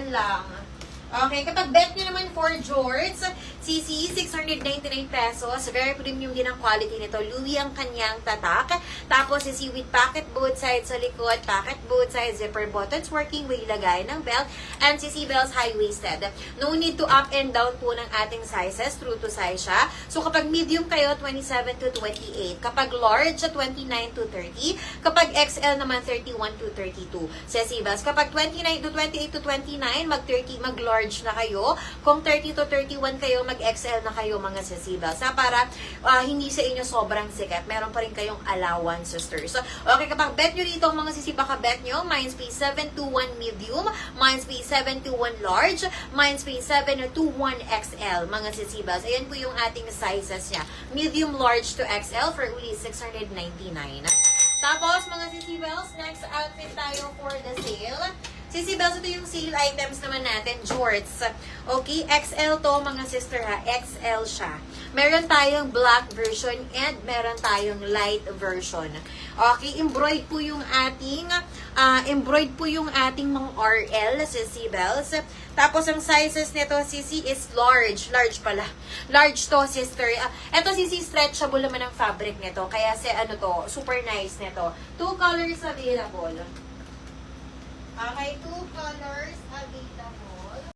lang. Okay, kapag bet nyo naman for jorts, CC, 699 pesos. Very premium din ang quality nito. Louis ang kanyang tatak. Tapos, CC with pocket both sides sa likod, pocket both sides, zipper buttons working, way lagay ng belt, and CC belts high-waisted. No need to up and down po ng ating sizes. True to size siya. So, kapag medium kayo, 27 to 28. Kapag large, 29 to 30. Kapag XL naman, 31 to 32. CC belts. Kapag 29 to 28 to 29, mag-large na kayo. Kung 30 to 31 kayo, mag-XL na kayo mga sisibels. Para hindi sa inyo sobrang sikat. Meron pa rin kayong allowance, sisters. So, okay, kapag bet nyo dito, mga sisiba ka bet nyo, Mindspace 721 medium, Mindspace 721 large, Mindspace 721 XL, mga sisibels. Ayan po yung ating sizes niya. Medium, large to XL for only 699. Tapos, mga sisibels, next outfit tayo for the sale. Sisibels, ito yung sale items naman natin, jorts. Okay, XL to mga sister ha, XL siya. Meron tayong black version and meron tayong light version. Okay, embroidered po yung ating mga RL, sisibels. Tapos ang sizes nito, sisi, is large. Large pala. Large to, sister. Ito, sisi, stretchable naman ang fabric nito. Kaya super nice nito. 2 colors available. Okay, 2 colors available.